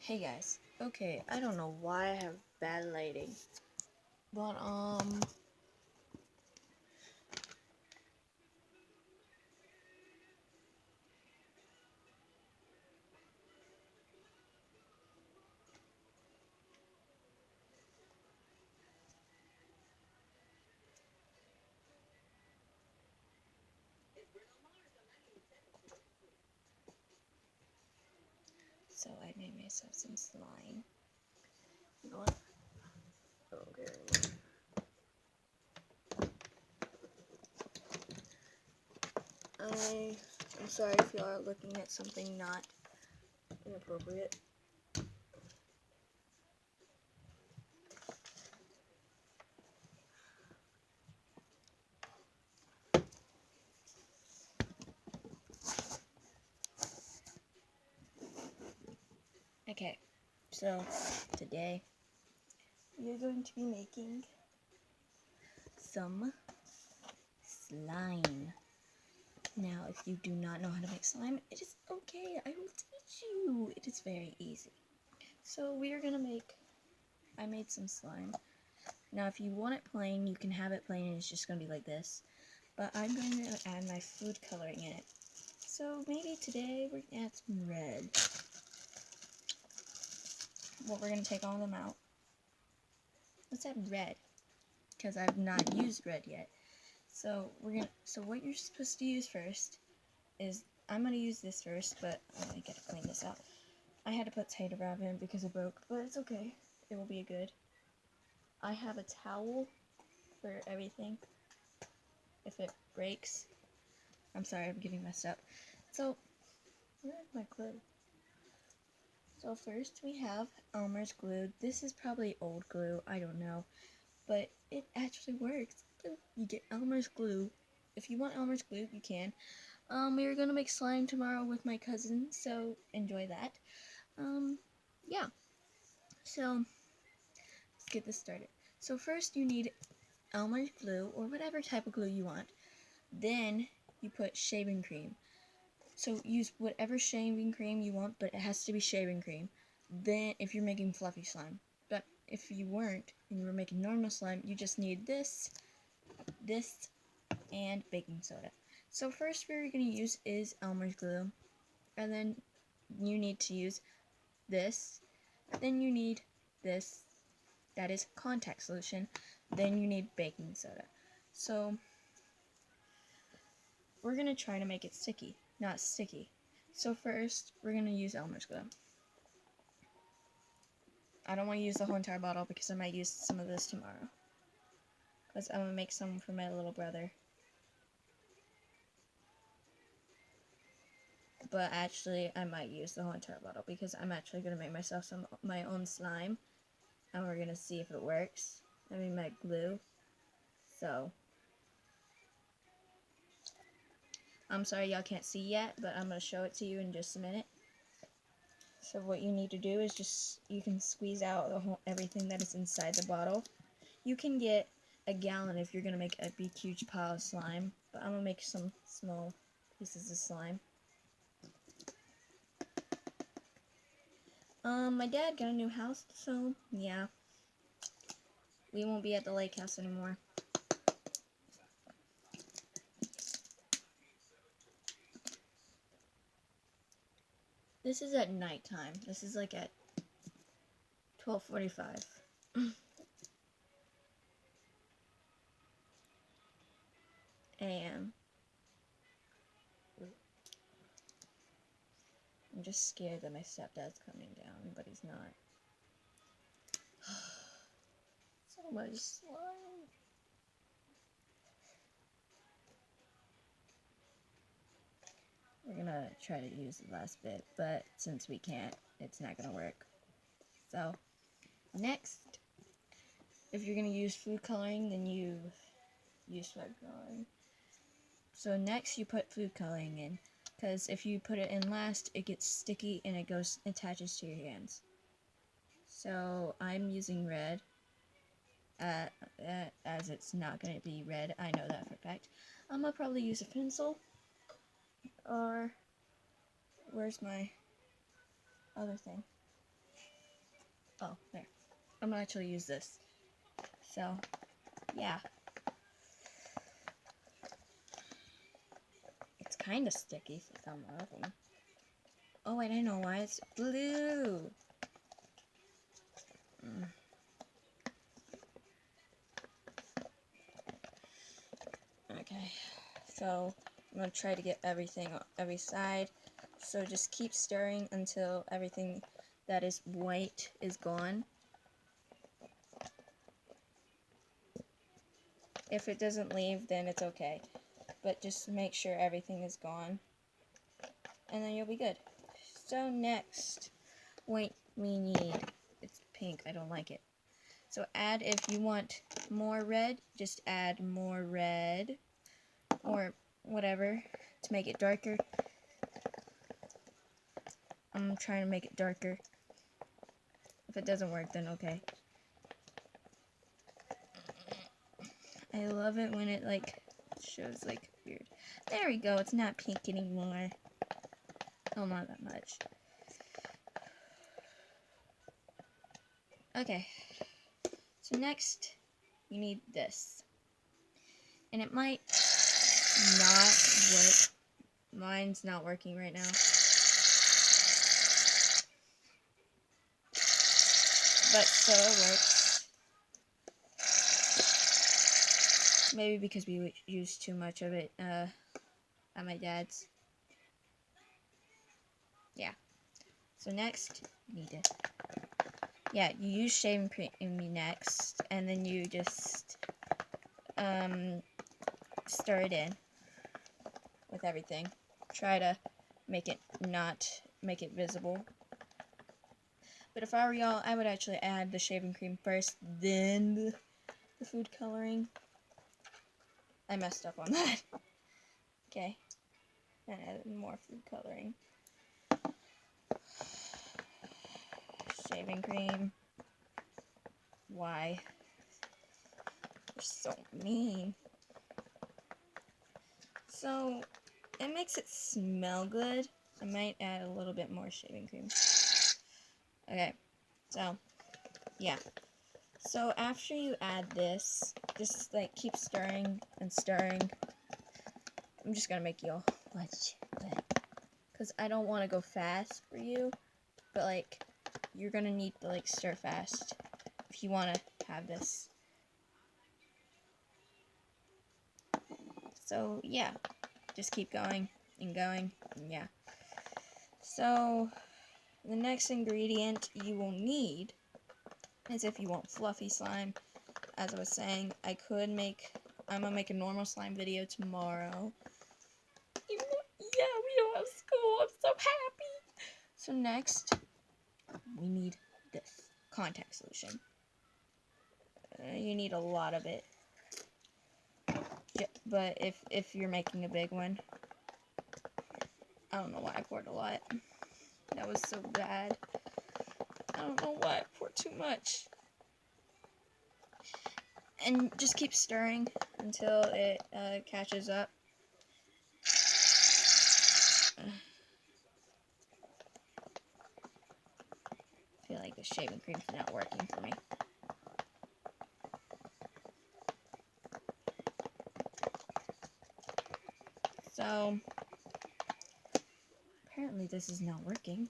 Hey guys, okay, I don't know why I have bad lighting, but so I made myself some slime. You know what? Okay. I'm sorry if y'all are looking at something not inappropriate. Okay, so today we are going to be making some slime. Now, if you do not know how to make slime, it is okay. I will teach you. It is very easy. So we are gonna I made some slime. Now, if you want it plain, you can have it plain and it's just gonna be like this. But I'm going to add my food coloring in it. So maybe today we're gonna add some red. Well, we're gonna take all of them out. Let's add red, because I've not used red yet. So what you're supposed to use first is, I'm gonna use this first, but I gotta clean this out. I had to put tater wrap in because it broke, but it's okay. It will be good. I have a towel for everything. If it breaks, I'm sorry, I'm getting messed up. So, where's my glue? So first we have Elmer's glue. This is probably old glue, I don't know, but it actually works. You get Elmer's glue. If you want Elmer's glue, you can. We are gonna make slime tomorrow with my cousin, so enjoy that. Yeah. So let's get this started. So first you need Elmer's glue, or whatever type of glue you want. Then you put shaving cream. So use whatever shaving cream you want, but it has to be shaving cream. Then, if you're making fluffy slime. But if you weren't, and you were making normal slime, you just need this, and baking soda. So first we're going to use is Elmer's glue. And then you need to use this. Then you need this. That is contact solution. Then you need baking soda. So we're going to try to make it sticky, not sticky. So first, we're going to use Elmer's glue. I don't want to use the whole entire bottle because I might use some of this tomorrow. Because I'm going to make some for my little brother. But actually, I might use the whole entire bottle because I'm actually going to make myself my own slime. And we're going to see if it works. I mean, my glue. So, I'm sorry y'all can't see yet, but I'm going to show it to you in just a minute. So what you need to do is you can squeeze out everything that is inside the bottle. You can get a gallon if you're going to make a big huge pile of slime, but I'm going to make some small pieces of slime. My dad got a new house, so yeah, we won't be at the lake house anymore. This is at nighttime. This is like at 12:45. a.m. I'm just scared that my stepdad's coming down, but he's not. So much slime. We're gonna try to use the last bit, but since we can't, it's not gonna work. So, next, if you're gonna use food coloring, then you use food coloring. So next you put food coloring in, because if you put it in last, it gets sticky and it attaches to your hands. So I'm using red, as it's not going to be red, I know that for a fact. I'm going to probably use a pencil, or where's my other thing? Oh, there. I'm gonna actually use this. So, yeah. It's kind of sticky for some of them. Oh, wait, I know why it's blue. Okay, so I'm going to try to get everything on every side. So just keep stirring until everything that is white is gone. If it doesn't leave, then it's okay. But just make sure everything is gone. And then you'll be good. So next, what we need, it's pink, I don't like it. So add, if you want more red, just add more red. Or whatever, to make it darker. I'm trying to make it darker. If it doesn't work, then okay. I love it when it like shows like weird. There we go, it's not pink anymore. Oh, not that much. Okay, so next you need this. And it might not work. Mine's not working right now. But still it works. Maybe because we used too much of it at my dad's. Yeah. So next, you need to, yeah, you use shaving cream next, and then you just stir it in with everything. Try to make it visible. But if I were y'all, I would actually add the shaving cream first, then the food coloring. I messed up on that. Okay, and add more food coloring. Shaving cream. Why? You're so mean. So, it makes it smell good. I might add a little bit more shaving cream. Okay, so, yeah. So, after you add this, just, like, keep stirring and stirring. I'm just gonna make you all watch it. Because I don't want to go fast for you. But, like, you're gonna need to, like, stir fast if you want to have this. So, yeah. Just keep going and going, and yeah. So, the next ingredient you will need is, if you want fluffy slime, as I was saying, I'm gonna make a normal slime video tomorrow. Yeah, we don't have school, I'm so happy! So next, we need this contact solution. You need a lot of it. Yeah, but if you're making a big one, I don't know why I poured a lot. That was so bad. I don't know why I poured too much. And just keep stirring until it catches up. I feel like the shaving cream's not working for me. So, apparently this is not working.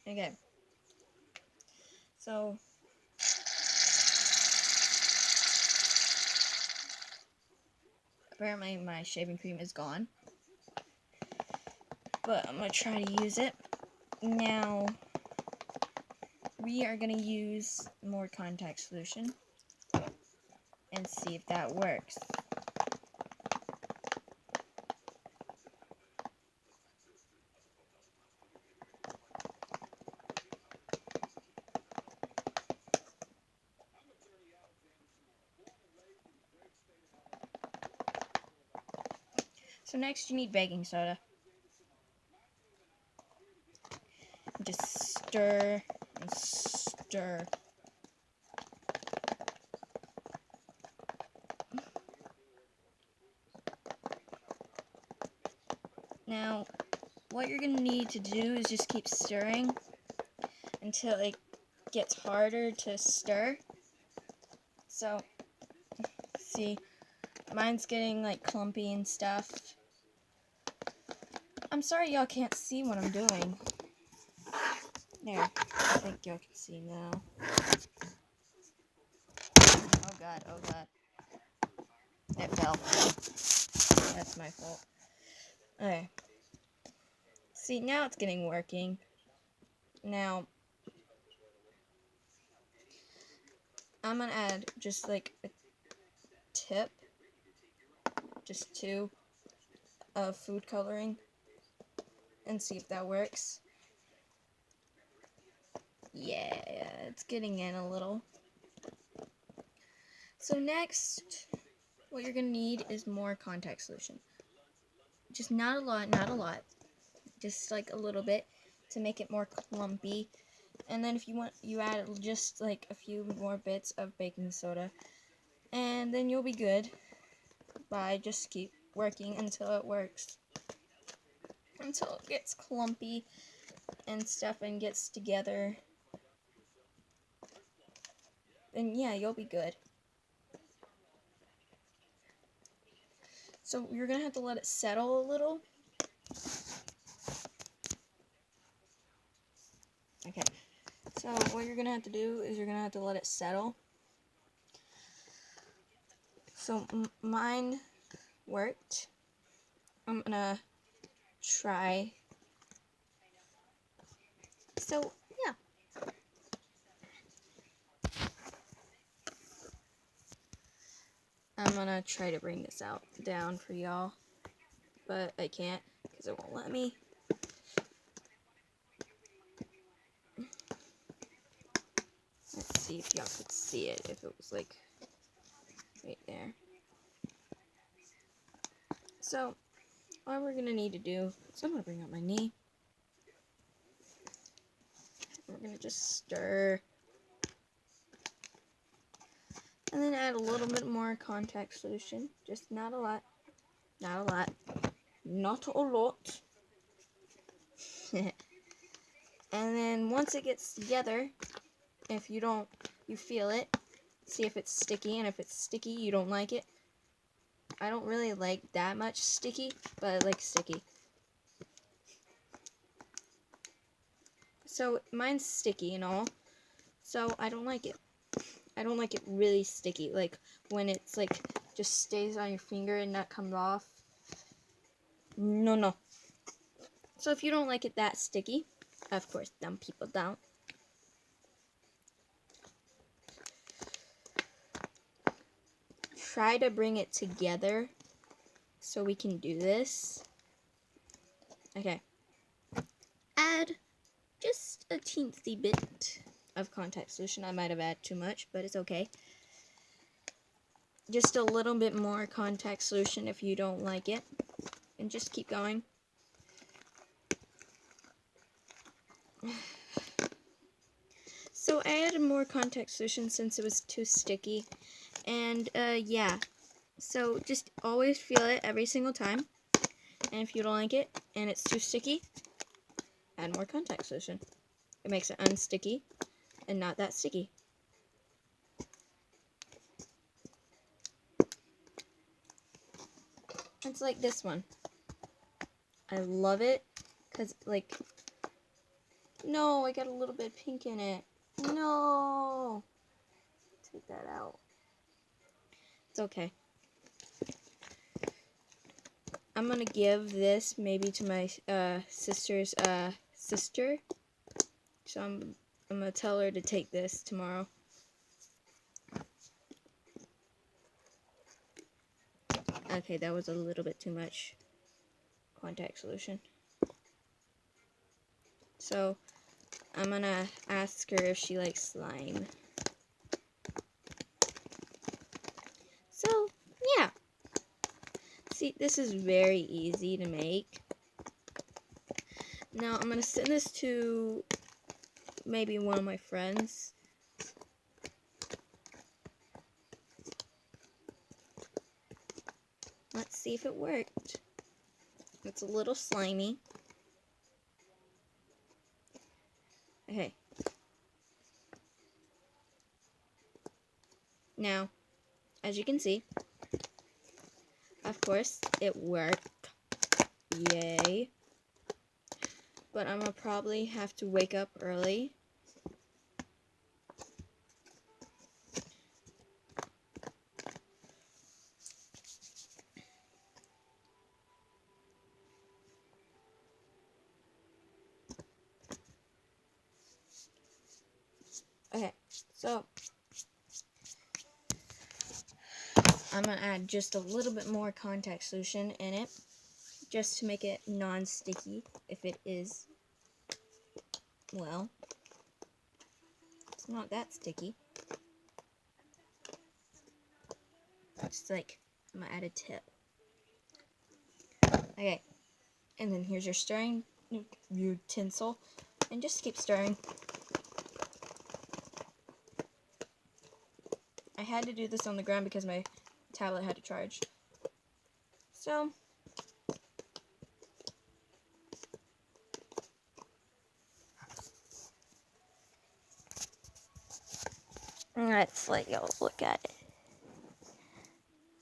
Okay. So, apparently my shaving cream is gone. But I'm going to try to use it. Now, we are going to use more contact solution and see if that works. So next you need baking soda. Just stir and stir. Now, what you're going to need to do is just keep stirring until it gets harder to stir. So, see, mine's getting like clumpy and stuff. I'm sorry y'all can't see what I'm doing. There, I think y'all can see now. Oh god, oh god. It fell. That's my fault. Okay. See, now it's getting working. Now, I'm gonna add just like a tip, just 2 of food coloring, and see if that works. Yeah, it's getting in a little. So next, what you're gonna need is more contact solution. Just not a lot, not a lot. Just like a little bit to make it more clumpy. And then if you want, you add just like a few more bits of baking soda. And then you'll be good. Just keep working until it works. Until it gets clumpy and stuff and gets together. And yeah, you'll be good. So you're gonna have to let it settle a little. Okay, so what you're gonna have to do is you're gonna have to let it settle. So mine worked. I'm gonna try. So yeah. I'm gonna try to bring this out down for y'all, but I can't because it won't let me. Let's see if y'all could see it, if it was like right there. So all we're gonna need to do is I'm gonna bring out my knee. We're gonna just stir. And then add a little bit more contact solution. Just not a lot. Not a lot. Not a lot. And then once it gets together, if you feel it, see if it's sticky, and if it's sticky, you don't like it. I don't really like that much sticky, but I like sticky. So mine's sticky and all, so I don't like it. I don't like it really sticky, like when it's like just stays on your finger and not comes off. No. So if you don't like it that sticky, of course, some people don't. Try to bring it together so we can do this. Okay. Add just a teensy bit of contact solution. I might have added too much, but it's okay. Just a little bit more contact solution if you don't like it. And just keep going. So I added more contact solution since it was too sticky. And yeah. So just always feel it every single time. And if you don't like it and it's too sticky, add more contact solution. It makes it unsticky and not that sticky. It's like this one. I love it because, like, no, I got a little bit of pink in it. No. Take that out. It's okay. I'm gonna give this maybe to my sister's sister. So I'm gonna tell her to take this tomorrow. Okay, that was a little bit too much contact solution. So I'm gonna ask her if she likes slime. So yeah. See, this is very easy to make. Now I'm gonna send this to maybe one of my friends. Let's see if it worked. It's a little slimy. Okay. Now, as you can see, of course, it worked. Yay. But I'm gonna probably have to wake up early. Okay, so I'm gonna add just a little bit more contact solution in it, just to make it non-sticky. If it is, well, it's not that sticky. Just like, I'm gonna add a tip. Okay, and then here's your stirring utensil, and just keep stirring. I had to do this on the ground because my tablet had to charge. So, let's let y'all look at it.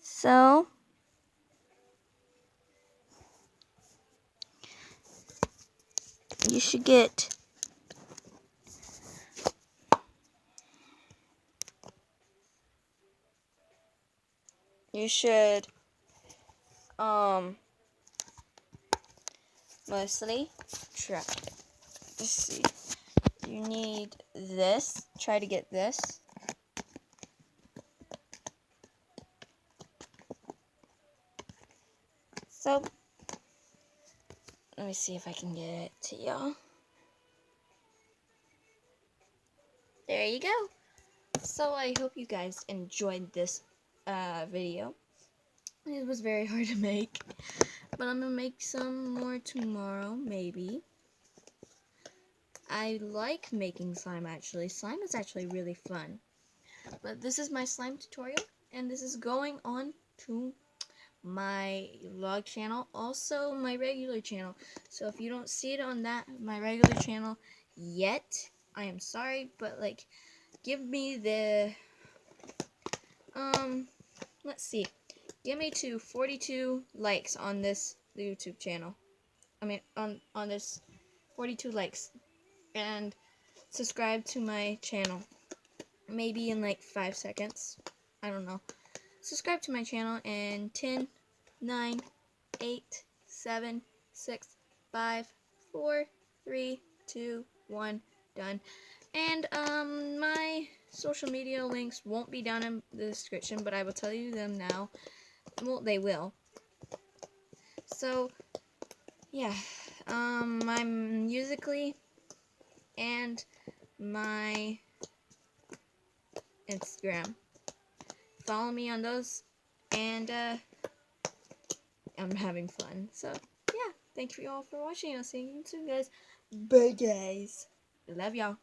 So, you should get mostly try. Let's see. You need this. Try to get this. So, let me see if I can get it to y'all. There you go. So, I hope you guys enjoyed this video. It was very hard to make, but I'm gonna make some more tomorrow, maybe. I like making slime, actually. Slime is actually really fun. But this is my slime tutorial, and this is going on to my vlog channel, also my regular channel. So if you don't see it on my regular channel yet, I am sorry, but like, give me the let's see, give me to 42 likes on this YouTube channel. I mean on this 42 likes, and subscribe to my channel. Maybe in like 5 seconds. I don't know. Subscribe to my channel in 10, 9, 8, 7, 6, 5, 4, 3, 2, 1, done. And my social media links won't be down in the description, but I will tell you them now. Well, they will. So, yeah. My Musical.ly and my Instagram. Follow me on those, and I'm having fun. So, yeah. Thank you all for watching. I'll see you soon, guys. Bye, guys. Love y'all.